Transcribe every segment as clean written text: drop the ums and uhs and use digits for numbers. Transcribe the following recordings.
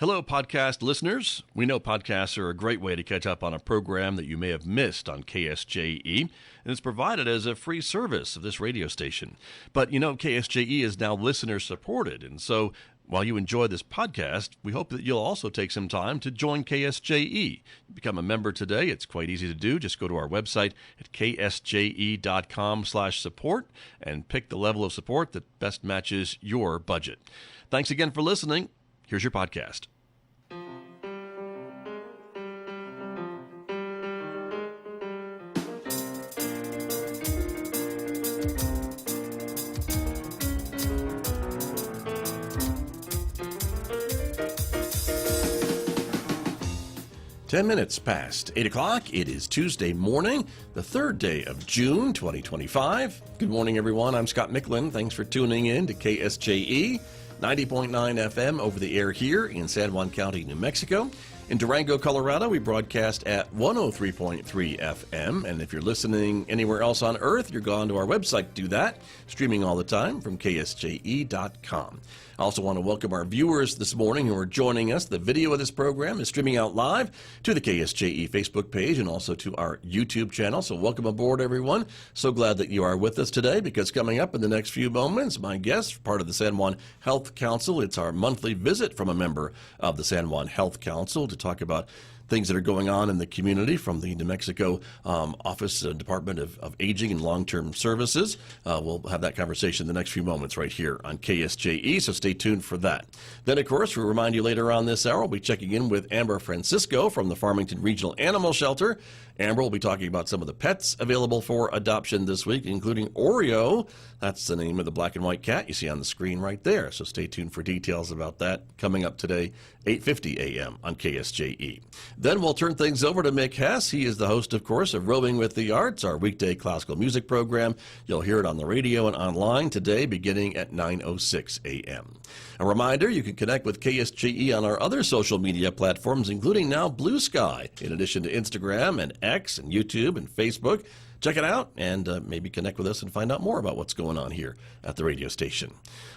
Hello, podcast listeners. We know podcasts are a great way to catch up on a program that you may have missed on KSJE, and it's provided as a free service of this radio station. But you know, KSJE is now listener-supported, and so while you enjoy this podcast, we hope that you'll also take some time to join KSJE. Become a member today. It's quite easy to do. Just go to our website at ksje.com/support and pick the level of support that best matches your budget. Thanks again for listening. Here's your podcast. 10 minutes past 8 o'clock. It is Tuesday morning, the third day of June, 2025. Good morning, everyone. I'm Scott Michlin. Thanks for tuning in to KSJE, 90.9 FM over the air here in San Juan County, New Mexico. In Durango, Colorado, we broadcast at 103.3 FM. And if you're listening anywhere else on Earth, you're gone to our website to do that, streaming all the time from ksje.com. I also want to welcome our viewers this morning who are joining us. The video of this program is streaming out live to the KSJE Facebook page and also to our YouTube channel. So welcome aboard, everyone. So glad that you are with us today, because coming up in the next few moments, my guest, part of the San Juan Health Council. It's our monthly visit from a member of the San Juan Health Council to talk about things that are going on in the community from the New Mexico Office Department of Aging and Long-Term Services. We'll have that conversation in the next few moments right here on KSJE, so stay tuned for that. Then, of course, we'll remind you later on this hour, we'll be checking in with Amber Francisco from the Farmington Regional Animal Shelter. Amber will be talking about some of the pets available for adoption this week, including Oreo. That's the name of the black and white cat you see on the screen right there. So stay tuned for details about that coming up today, 8:50 a.m. on KSJE. Then we'll turn things over to Mick Hess. He is the host, of course, of Roving with the Arts, our weekday classical music program. You'll hear it on the radio and online today beginning at 9:06 a.m. A reminder, you can connect with KSJE on our other social media platforms, including now Blue Sky, in addition to Instagram and X and YouTube and Facebook. Check it out and maybe connect with us and find out more about what's going on here at the radio station.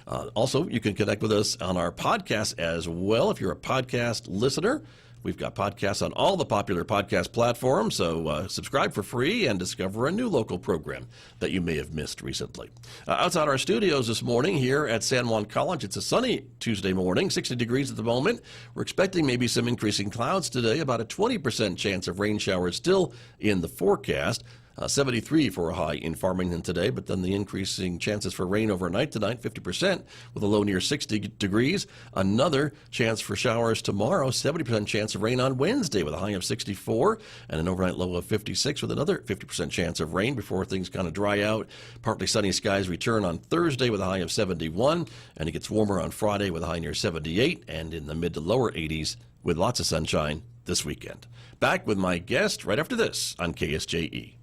Also, you can connect with us on our podcast as well if you're a podcast listener. We've got podcasts on all the popular podcast platforms, so subscribe for free and discover a new local program that you may have missed recently. Outside our studios this morning here at San Juan College, it's a sunny Tuesday morning, 60 degrees at the moment. We're expecting maybe some increasing clouds today, about a 20% chance of rain showers still in the forecast. 73 for a high in Farmington today, but then the increasing chances for rain overnight tonight, 50% with a low near 60 degrees. Another chance for showers tomorrow, 70% chance of rain on Wednesday with a high of 64 and an overnight low of 56 with another 50% chance of rain before things kind of dry out. Partly sunny skies return on Thursday with a high of 71, and it gets warmer on Friday with a high near 78 and in the mid to lower 80s with lots of sunshine this weekend. Back with my guest right after this on KSJE.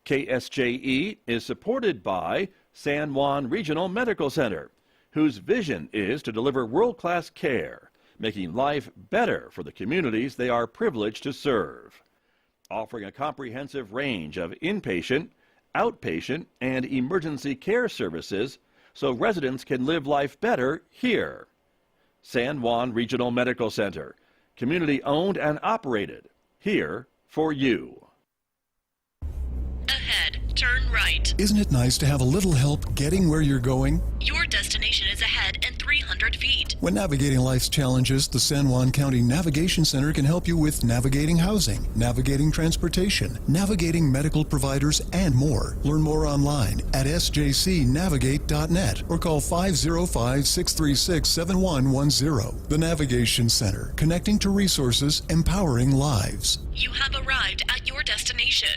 KSJE is supported by San Juan Regional Medical Center, whose vision is to deliver world-class care, making life better for the communities they are privileged to serve. Offering a comprehensive range of inpatient, outpatient, and emergency care services so residents can live life better here. San Juan Regional Medical Center, community-owned and operated, here for you. Turn right. Isn't it nice to have a little help getting where you're going? Your destination is ahead and 300 feet. When navigating life's challenges, the San Juan County Navigation Center can help you with navigating housing, navigating transportation, navigating medical providers, and more. Learn more online at sjcnavigate.net or call 505-636-7110. The Navigation Center, connecting to resources, empowering lives. You have arrived at your destination.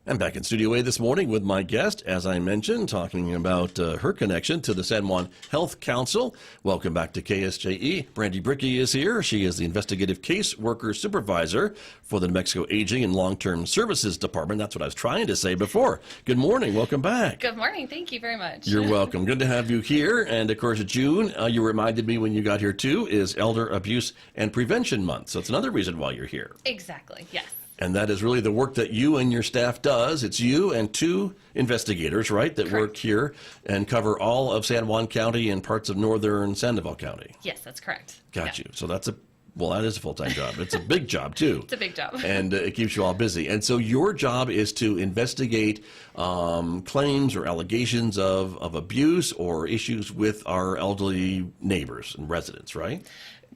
I'm back in Studio A this morning with my guest, as I mentioned, talking about her connection to the San Juan Health Council. Welcome back to KSJE. Brandi Brickey is here. She is the Investigative Caseworker Supervisor for the New Mexico Aging and Long-Term Services Department. That's what I was trying to say before. Good morning. Welcome back. Good morning. Thank you very much. You're welcome. Good to have you here. And, of course, June, you reminded me when you got here, too, is Elder Abuse and Prevention Month. So it's another reason why you're here. Exactly. Yes. And that is really the work that you and your staff does. It's you and 2 investigators, right, that work here and cover all of San Juan County and parts of northern Sandoval County. Yes, that's correct. Got you. So that is a full-time job. It's a big job, too. It's a big job. And it keeps you all busy. And so your job is to investigate claims or allegations of abuse or issues with our elderly neighbors and residents, right?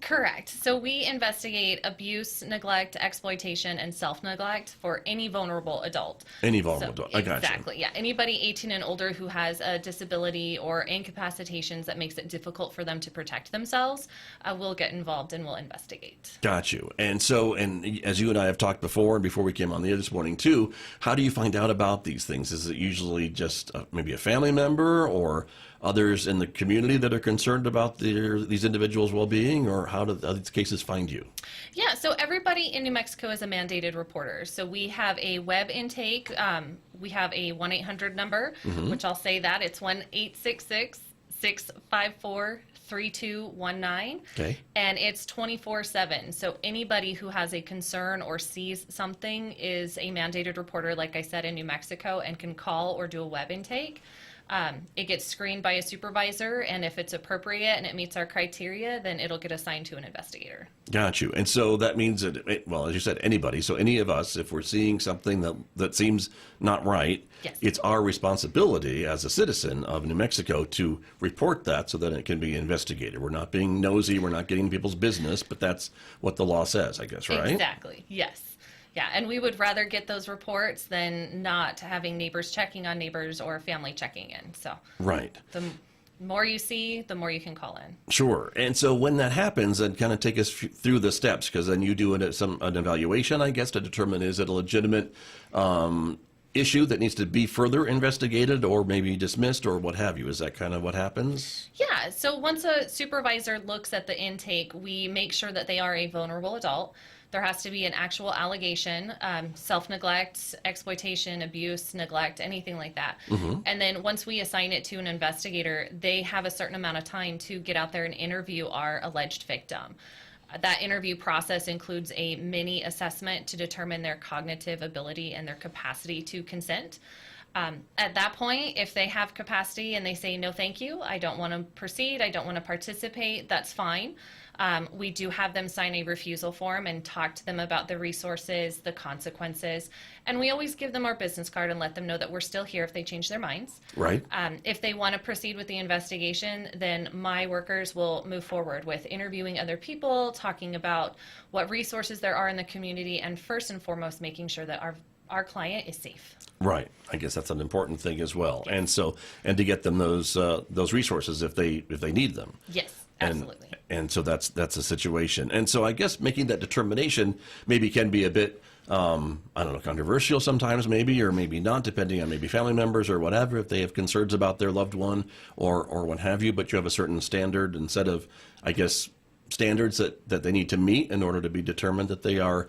Correct. So we investigate abuse, neglect, exploitation, and self-neglect for any vulnerable adult. Any vulnerable adult. I got you. Exactly. Yeah. Anybody 18 and older who has a disability or incapacitations that makes it difficult for them to protect themselves, will get involved and will investigate. Got you. And so, and as you and I have talked before, and before we came on the air this morning too, how do you find out about these things? Is it usually just maybe a family member or others in the community that are concerned about these individuals' well-being, or how do these cases find you? Yeah, so everybody in New Mexico is a mandated reporter. So we have a web intake. We have a 1-800 number, which I'll say that. It's 1-866-654-3219. Okay. And it's 24/7. So anybody who has a concern or sees something is a mandated reporter, like I said, in New Mexico, and can call or do a web intake. It gets screened by a supervisor, and if it's appropriate and it meets our criteria, then it'll get assigned to an investigator. Got you. And so that means that, well, as you said, anybody, so any of us, if we're seeing something that seems not right, Yes. It's our responsibility as a citizen of New Mexico to report that so that it can be investigated. We're not being nosy, we're not getting people's business, but that's what the law says, I guess, right? Exactly, yes. Yeah, and we would rather get those reports than not having neighbors checking on neighbors or family checking in. So Right. the more you see, the more you can call in. Sure. And so when that happens, then kind of take us through the steps, because then you do an evaluation, I guess, to determine is it a legitimate issue that needs to be further investigated or maybe dismissed or what have you. Is that kind of what happens? Yeah, so once a supervisor looks at the intake, we make sure that they are a vulnerable adult. There has to be an actual allegation, self-neglect, exploitation, abuse, neglect, anything like that. And then once we assign it to an investigator, they have a certain amount of time to get out there and interview our alleged victim. That interview process includes a mini assessment to determine their cognitive ability and their capacity to consent. At that point, if they have capacity and they say, no, thank you, I don't want to proceed, I don't want to participate, that's fine. We do have them sign a refusal form and talk to them about the resources, the consequences, and we always give them our business card and let them know that we're still here if they change their minds. Right. If they want to proceed with the investigation, then my workers will move forward with interviewing other people, talking about what resources there are in the community, and first and foremost, making sure that our client is safe. Right. I guess that's an important thing as well. And so, and to get them those resources if they need them. Yes, absolutely. And so that's a situation. And so I guess making that determination maybe can be a bit, I don't know, controversial sometimes maybe, or maybe not, depending on maybe family members or whatever, if they have concerns about their loved one or what have you, but you have a certain standard and set of, I guess, standards that they need to meet in order to be determined that they are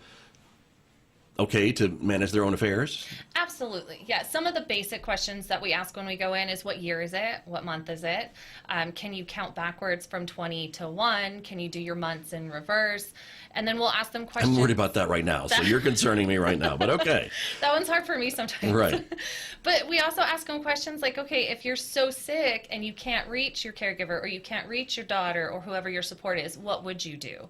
okay to manage their own affairs? Absolutely. Yeah. Some of the basic questions that we ask when we go in is what year is it? What month is it? Can you count backwards from 20 to 1? Can you do your months in reverse? And then we'll ask them questions. I'm worried about that right now, so you're concerning me right now, but okay. That one's hard for me sometimes. Right. But we also ask them questions like, okay, if you're so sick and you can't reach your caregiver or you can't reach your daughter or whoever your support is, what would you do?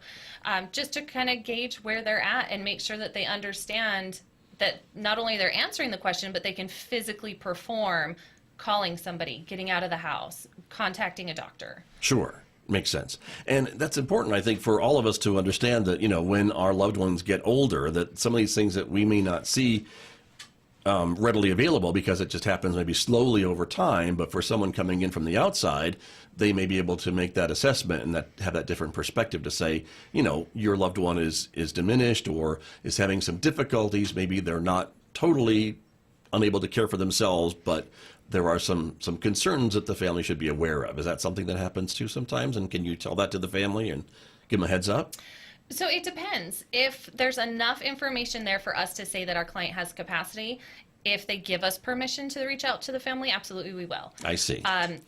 Just to kind of gauge where they're at and make sure that they understand that not only they're answering the question, but they can physically perform calling somebody, getting out of the house, contacting a doctor. Sure. Makes sense. And that's important, I think, for all of us to understand that, when our loved ones get older, that some of these things that we may not see readily available because it just happens maybe slowly over time, but for someone coming in from the outside, they may be able to make that assessment and have that different perspective to say, your loved one is diminished or is having some difficulties. Maybe they're not totally unable to care for themselves, but there are some concerns that the family should be aware of. Is that something that happens too sometimes? And can you tell that to the family and give them a heads up? So it depends. If there's enough information there for us to say that our client has capacity, If they give us permission to reach out to the family, absolutely we will. I see.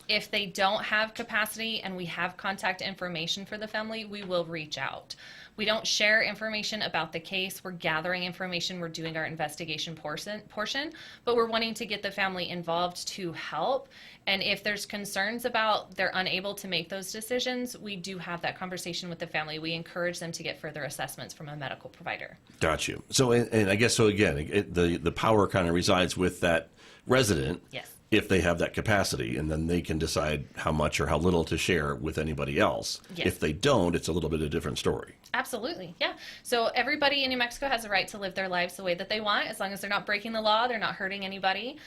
If they don't have capacity and we have contact information for the family, we will reach out. We don't share information about the case. We're gathering information. We're doing our investigation portion, but we're wanting to get the family involved to help. And if there's concerns about they're unable to make those decisions, we do have that conversation with the family. We encourage them to get further assessments from a medical provider. Got you. So, and I guess, so again, the power kind of resides with that resident. Yes. If they have that capacity, and then they can decide how much or how little to share with anybody else. Yes. If they don't, it's a little bit of a different story. Absolutely, yeah. So everybody in New Mexico has a right to live their lives the way that they want, as long as they're not breaking the law, they're not hurting anybody.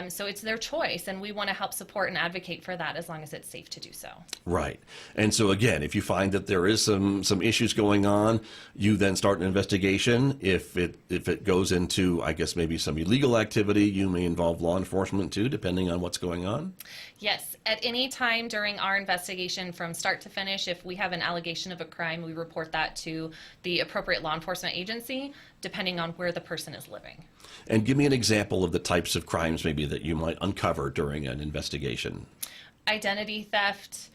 So it's their choice, and we want to help support and advocate for that as long as it's safe to do so. Right. And so again, if you find that there is some issues going on, you then start an investigation. If it goes into, I guess, maybe some illegal activity, you may involve law enforcement too, depending on what's going on. Yes, at any time during our investigation from start to finish, if we have an allegation of a crime, we report that to the appropriate law enforcement agency, depending on where the person is living. And give me an example of the types of crimes maybe that you might uncover during an investigation. Identity theft,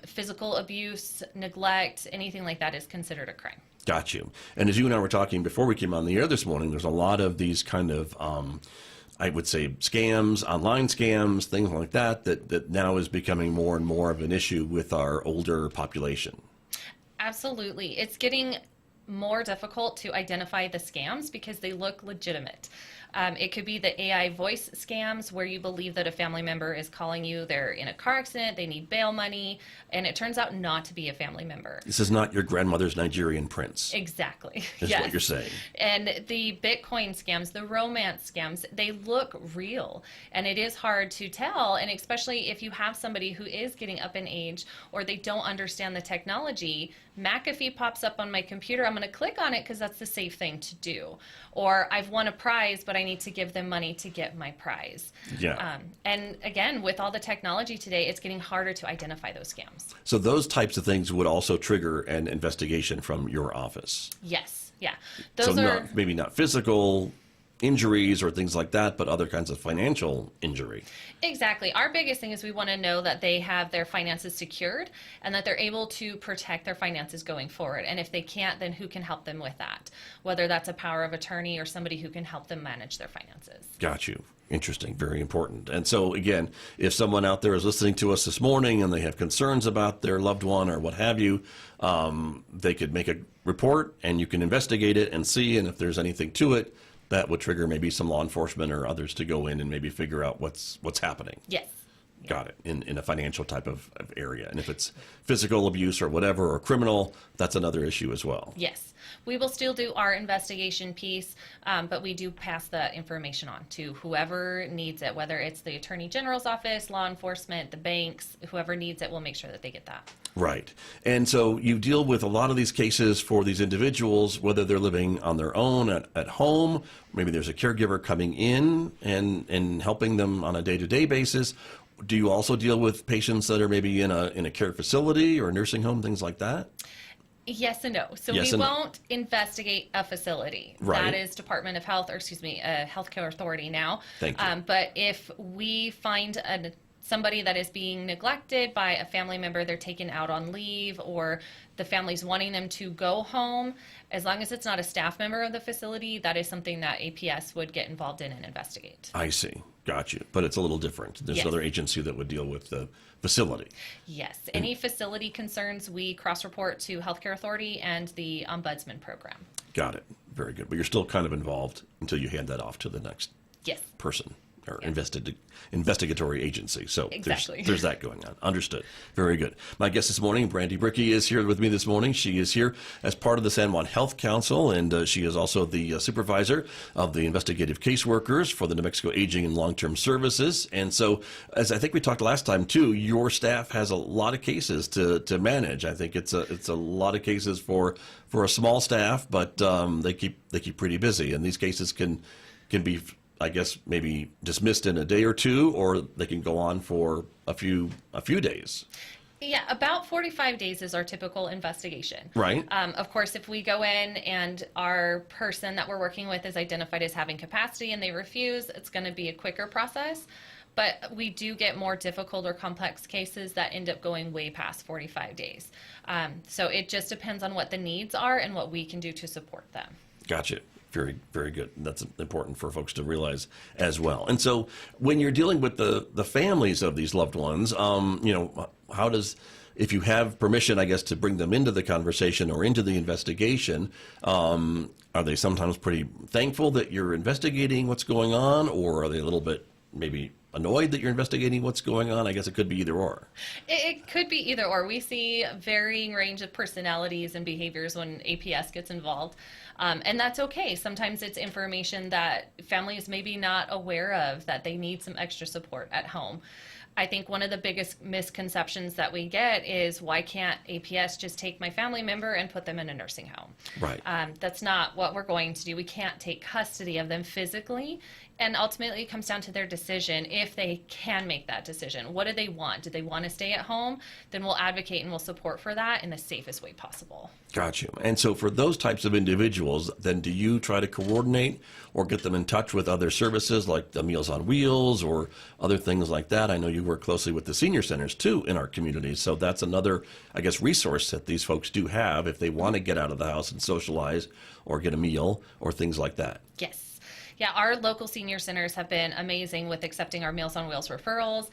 physical abuse, neglect, anything like that is considered a crime. Got you. And as you and I were talking before we came on the air this morning, there's a lot of these kind of, I would say, scams, online scams, things like that now is becoming more and more of an issue with our older population. Absolutely. It's getting more difficult to identify the scams because they look legitimate. It could be the AI voice scams where you believe that a family member is calling you, they're in a car accident, they need bail money, and it turns out not to be a family member. This is not your grandmother's Nigerian prince. Exactly. Is Yes. what you're saying. And the Bitcoin scams, the romance scams, they look real. And it is hard to tell. And especially if you have somebody who is getting up in age or they don't understand the technology, McAfee pops up on my computer. I'm going to click on it because that's the safe thing to do. Or I've won a prize, but I need to give them money to get my prize. Yeah. And again, with all the technology today, it's getting harder to identify those scams. So those types of things would also trigger an investigation from your office. Yes. Yeah. So Those are maybe not physical injuries or things like that, but other kinds of financial injury. Exactly. Our biggest thing is we want to know that they have their finances secured and that they're able to protect their finances going forward. And if they can't, then who can help them with that? Whether that's a power of attorney or somebody who can help them manage their finances. Got you. Interesting. Very important. And so, again, if someone out there is listening to us this morning and they have concerns about their loved one or what have you, they could make a report and you can investigate it and see. And if there's anything to it, that would trigger maybe some law enforcement or others to go in and maybe figure out what's happening. Yes. Got it. In a financial type of area. And if it's physical abuse or whatever or criminal, that's another issue as well. Yes. We will still do our investigation piece, but we do pass the information on to whoever needs it, whether it's the Attorney General's office, law enforcement, the banks, whoever needs it, we'll make sure that they get that. Right. And so you deal with a lot of these cases for these individuals, whether they're living on their own at home, maybe there's a caregiver coming in and helping them on a day-to-day basis. Do you also deal with patients that are maybe in a care facility or a nursing home, things like that? Yes and no. So Yes we and no. won't investigate a facility. Right. That is Department of Health, or excuse me, a healthcare authority now. Thank you. But if we find somebody that is being neglected by a family member, they're taken out on leave, or the family's wanting them to go home, as long as it's not a staff member of the facility, that is something that APS would get involved in and investigate. I see. Got you. But it's a little different. There's Yes. another agency that would deal with the facility. Yes. Any facility concerns, we cross-report to Healthcare Authority and the Ombudsman program. Got it. Very good. But you're still kind of involved until you hand that off to the next Yes. person or Yeah. investigatory agency. So Exactly. there's that going on. Understood. Very good. My guest this morning, Brandi Brickey, is here with me this morning. She is here as part of the San Juan Health Council, and she is also the supervisor of the investigative caseworkers for the New Mexico Aging and Long-Term Services. And so, as I think we talked last time too, your staff has a lot of cases to manage. I think it's a lot of cases for a small staff, but they keep pretty busy, and these cases can be, I guess, maybe dismissed in a day or two, or they can go on for a few days. Yeah, about 45 days is our typical investigation. Right. Of course, if we go in and our person that we're working with is identified as having capacity and they refuse, it's going to be a quicker process. But we do get more difficult or complex cases that end up going way past 45 days. So it just depends on what the needs are and what we can do to support them. Gotcha. Very, very good. That's important for folks to realize as well. And so when you're dealing with the families of these loved ones, how does, if you have permission, I guess, to bring them into the conversation or into the investigation, are they sometimes pretty thankful that you're investigating what's going on, or are they a little bit maybe annoyed that you're investigating what's going on? I guess it could be either or. It could be either or. We see varying range of personalities and behaviors when APS gets involved. And that's okay. Sometimes it's information that families may be not aware of, that they need some extra support at home. I think one of the biggest misconceptions that we get is, why can't APS just take my family member and put them in a nursing home? Right. That's not what we're going to do. We can't take custody of them physically. And ultimately, it comes down to their decision, if they can make that decision. What do they want? Do they want to stay at home? Then we'll advocate and we'll support for that in the safest way possible. Got you. And so for those types of individuals, then do you try to coordinate or get them in touch with other services like the Meals on Wheels or other things like that? I know you work closely with the senior centers too in our communities. So that's another, I guess, resource that these folks do have if they want to get out of the house and socialize or get a meal or things like that. Yes. Yeah, our local senior centers have been amazing with accepting our Meals on Wheels referrals.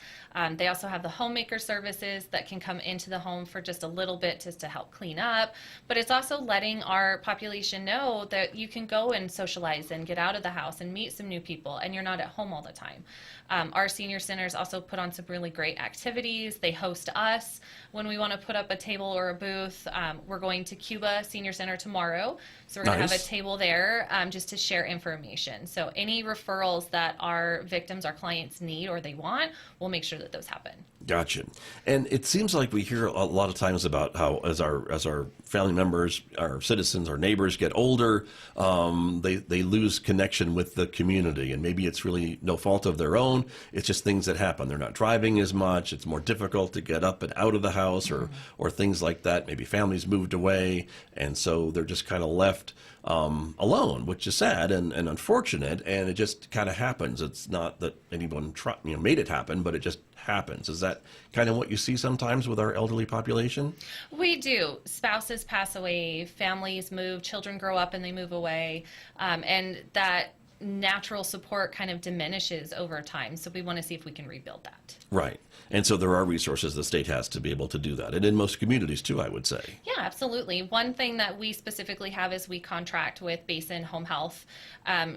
They also have the homemaker services that can come into the home for just a little bit just to help clean up. But it's also letting our population know that you can go and socialize and get out of the house and meet some new people, and you're not at home all the time. Our senior centers also put on some really great activities. They host us when we want to put up a table or a booth. We're going to Cuba Senior Center tomorrow, so we're going to have a table there just to share information. So any referrals that our victims, our clients need or they want, we'll make sure that those happen. Gotcha. And it seems like we hear a lot of times about how as our family members, our citizens, our neighbors get older, they lose connection with the community. And maybe it's really no fault of their own. It's just things that happen. They're not driving as much. It's more difficult to get up and out of the house or things like that. Maybe families moved away. And so they're just kind of left alone, which is sad and unfortunate. And it just kind of happens. It's not that anyone made it happen, but it just happens. Is that kind of what you see sometimes with our elderly population? We do. Spouses pass away, families move, children grow up and they move away, and that natural support kind of diminishes over time. So we want to see if we can rebuild that. Right. And so there are resources the state has to be able to do that. And in most communities too, I would say. Yeah, absolutely. One thing that we specifically have is we contract with Basin Home Health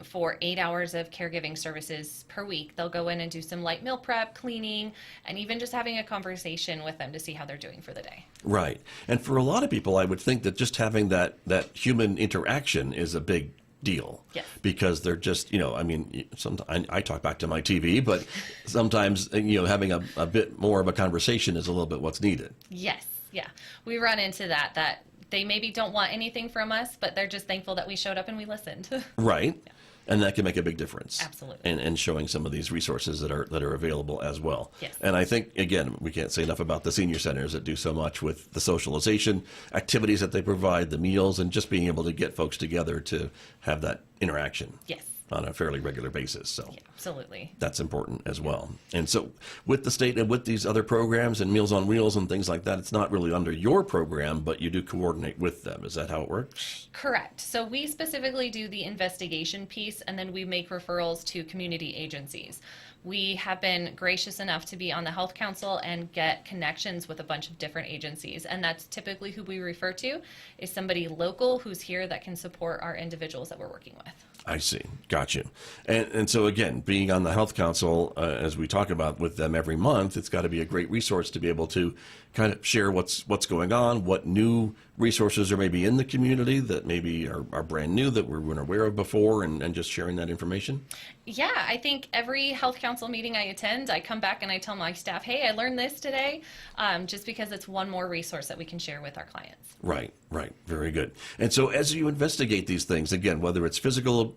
for 8 hours of caregiving services per week. They'll go in and do some light meal prep, cleaning, and even just having a conversation with them to see how they're doing for the day. Right. And for a lot of people, I would think that just having that human interaction is a big deal. Yes. Because they're just, sometimes I talk back to my TV, but sometimes, having a bit more of a conversation is a little bit what's needed. Yes. Yeah. We run into that they maybe don't want anything from us, but they're just thankful that we showed up and we listened. Right. Yeah. And that can make a big difference. Absolutely. And showing some of these resources that are available as well. Yes. And I think, again, we can't say enough about the senior centers that do so much with the socialization activities that they provide, the meals, and just being able to get folks together to have that interaction. Yes. On a fairly regular basis. So yeah, absolutely. That's important as well. And so with the state and with these other programs and Meals on Wheels and things like that, it's not really under your program, but you do coordinate with them. Is that how it works? Correct. So we specifically do the investigation piece, and then we make referrals to community agencies. We have been gracious enough to be on the Health Council and get connections with a bunch of different agencies. And that's typically who we refer to, is somebody local who's here that can support our individuals that we're working with. I see. Got you. And so, again, being on the Health Council, as we talk about with them every month, it's got to be a great resource to be able to kind of share what's going on, what new resources are maybe in the community that maybe are brand new that we weren't aware of before, and just sharing that information. Yeah, I think every Health Council meeting I attend, I come back and I tell my staff, hey, I learned this today, just because it's one more resource that we can share with our clients. Right. Very good. And so as you investigate these things, again, whether it's physical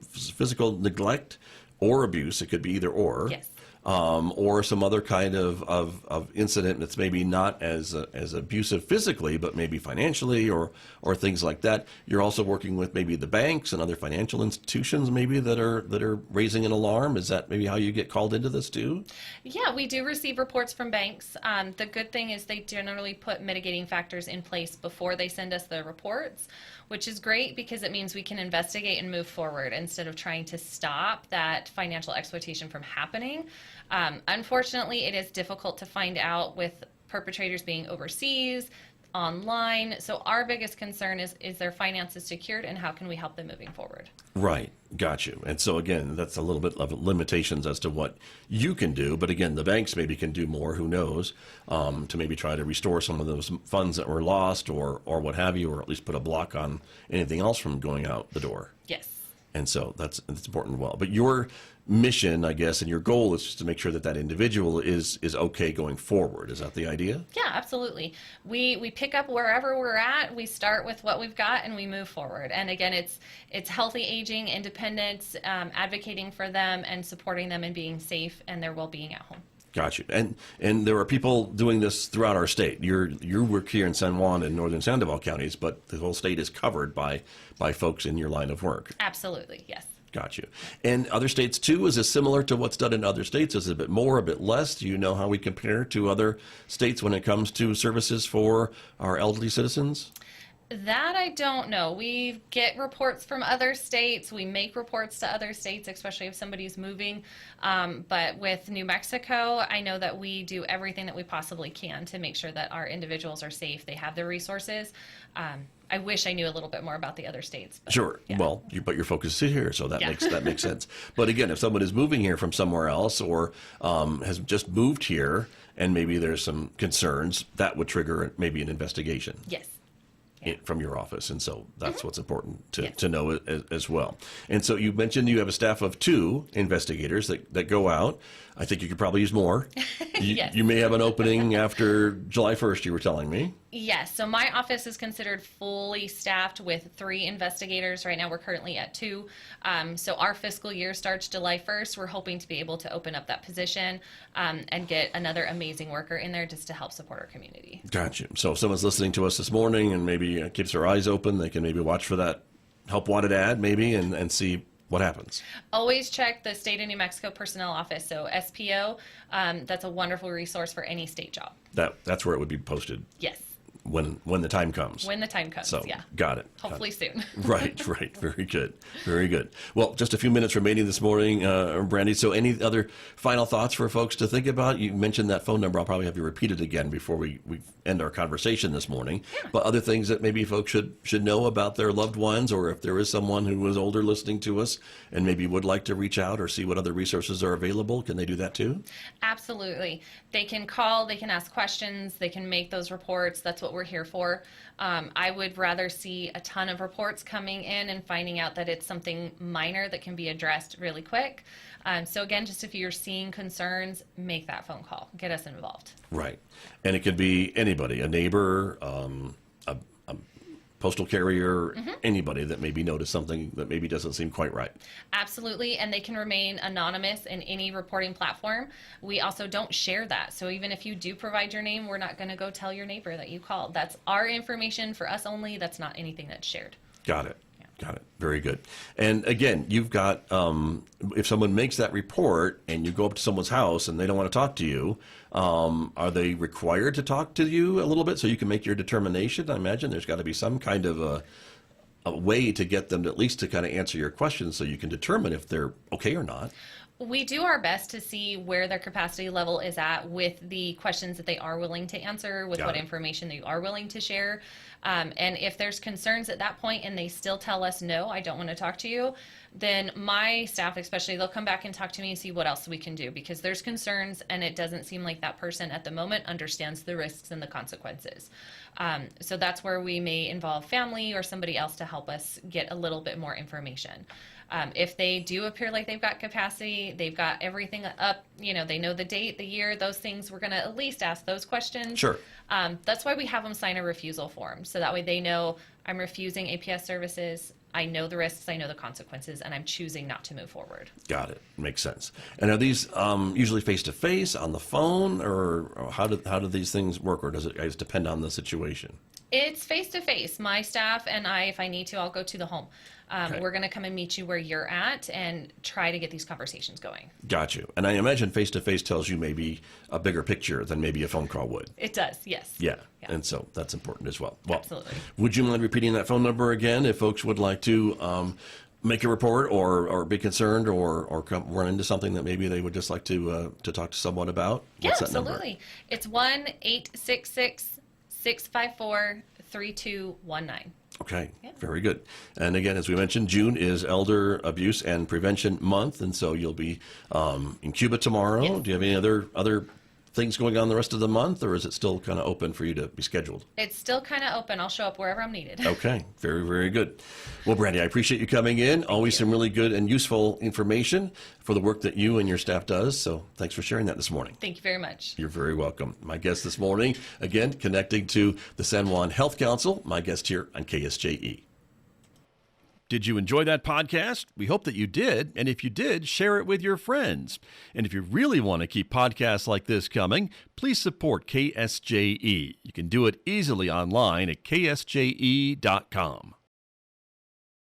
neglect or abuse, it could be either or. Yes. or some other kind of incident that's maybe not as abusive physically, but maybe financially or things like that. You're also working with maybe the banks and other financial institutions maybe that are raising an alarm. Is that maybe how you get called into this too? Yeah, we do receive reports from banks. The good thing is they generally put mitigating factors in place before they send us the reports, which is great because it means we can investigate and move forward instead of trying to stop that financial exploitation from happening. Unfortunately, it is difficult to find out with perpetrators being overseas, online. So our biggest concern is their finances secured and how can we help them moving forward? Right. Got you. And so again, that's a little bit of limitations as to what you can do. But again, the banks maybe can do more, who knows, to maybe try to restore some of those funds that were lost or what have you, or at least put a block on anything else from going out the door. Yes. And so that's important as well. But your mission, I guess, and your goal is just to make sure that that individual is okay going forward. Is that the idea? Yeah, absolutely. We pick up wherever we're at. We start with what we've got and we move forward. And again, it's healthy aging, independence, advocating for them and supporting them and being safe and their well-being at home. Got you. And there are people doing this throughout our state. You work here in San Juan and northern Sandoval counties, but the whole state is covered by folks in your line of work. Absolutely, yes. Got you. And other states too, is this similar to what's done in other states? Is it a bit more, a bit less? Do you know how we compare to other states when it comes to services for our elderly citizens? That I don't know. We get reports from other states. We make reports to other states, especially if somebody's moving. But with New Mexico, I know that we do everything that we possibly can to make sure that our individuals are safe. They have the resources. I wish I knew a little bit more about the other states. But, sure. Yeah. Well, but your focus is here, so that makes sense. But again, if someone is moving here from somewhere else or has just moved here and maybe there's some concerns, that would trigger maybe an investigation. Yes. From your office, and so that's what's important to, Yes. to know as well. And so you mentioned you have a staff of 2 investigators that go out. I think you could probably use more. Yes. You may have an opening after July 1st, you were telling me. Yes. So my office is considered fully staffed with 3 investigators. Right now we're currently at 2. So our fiscal year starts July 1st. We're hoping to be able to open up that position and get another amazing worker in there just to help support our community. Gotcha. So if someone's listening to us this morning and maybe keeps their eyes open, they can maybe watch for that help wanted ad maybe and see what happens. Always check the State of New Mexico Personnel Office, so SPO. That's a wonderful resource for any state job. That's where it would be posted. Yes. When the time comes. When the time comes, So, yeah. got it. Hopefully soon. Right. Very good. Very good. Well, just a few minutes remaining this morning, Brandi. So any other final thoughts for folks to think about? You mentioned that phone number. I'll probably have you repeat it again before we end our conversation this morning. Yeah. But other things that maybe folks should know about their loved ones, or if there is someone who is older listening to us and maybe would like to reach out or see what other resources are available, can they do that too? Absolutely. They can call, they can ask questions, they can make those reports. That's what we're here for. I would rather see a ton of reports coming in and finding out that it's something minor that can be addressed really quick. So again, just if you're seeing concerns, make that phone call. Get us involved. Right. And it could be anybody, a neighbor, a postal carrier, anybody that maybe noticed something that maybe doesn't seem quite right. Absolutely, and they can remain anonymous in any reporting platform. We also don't share that. So even if you do provide your name, we're not going to go tell your neighbor that you called. That's our information for us only. That's not anything that's shared. Got it. Got it. Very good. And again, you've got, if someone makes that report and you go up to someone's house and they don't want to talk to you, are they required to talk to you a little bit so you can make your determination? I imagine there's got to be some kind of a way to get them to at least to kind of answer your questions so you can determine if they're okay or not. We do our best to see where their capacity level is at with the questions that they are willing to answer, with what information they are willing to share. And if there's concerns at that point and they still tell us, no, I don't want to talk to you, then my staff especially, they'll come back and talk to me and see what else we can do, because there's concerns and it doesn't seem like that person at the moment understands the risks and the consequences. So that's where we may involve family or somebody else to help us get a little bit more information. If they do appear like they've got capacity, they've got everything up, they know the date, the year, those things, we're going to at least ask those questions. Sure. That's why we have them sign a refusal form. So that way they know I'm refusing APS services. I know the risks, I know the consequences, and I'm choosing not to move forward. Got it. Makes sense. And are these usually face-to-face, on the phone, or how do these things work, or does it guys depend on the situation? It's face-to-face. My staff and I, if I need to, I'll go to the home. Okay. We're going to come and meet you where you're at and try to get these conversations going. Got you. And I imagine face-to-face tells you maybe a bigger picture than maybe a phone call would. It does, yes. Yeah. And so that's important as well. Well, absolutely. Would you mind repeating that phone number again if folks would like to make a report or be concerned or come run into something that maybe they would just like to talk to someone about? What's that number? Absolutely. It's 1-866-654-3219. Okay, very good. And again, as we mentioned, June is Elder Abuse and Prevention Month, and so you'll be in Cuba tomorrow. Yes. Do you have any other things going on the rest of the month, or is it still kind of open for you to be scheduled? It's still kind of open. I'll show up wherever I'm needed. Okay, very, very good. Well, Brandi, I appreciate you coming in. Always some really good and useful information for the work that you and your staff does, so thanks for sharing that this morning. Thank you very much. You're very welcome. My guest this morning, again, connecting to the San Juan Health Council, my guest here on KSJE. Did you enjoy that podcast? We hope that you did. And if you did, share it with your friends. And if you really want to keep podcasts like this coming, please support KSJE. You can do it easily online at ksje.com.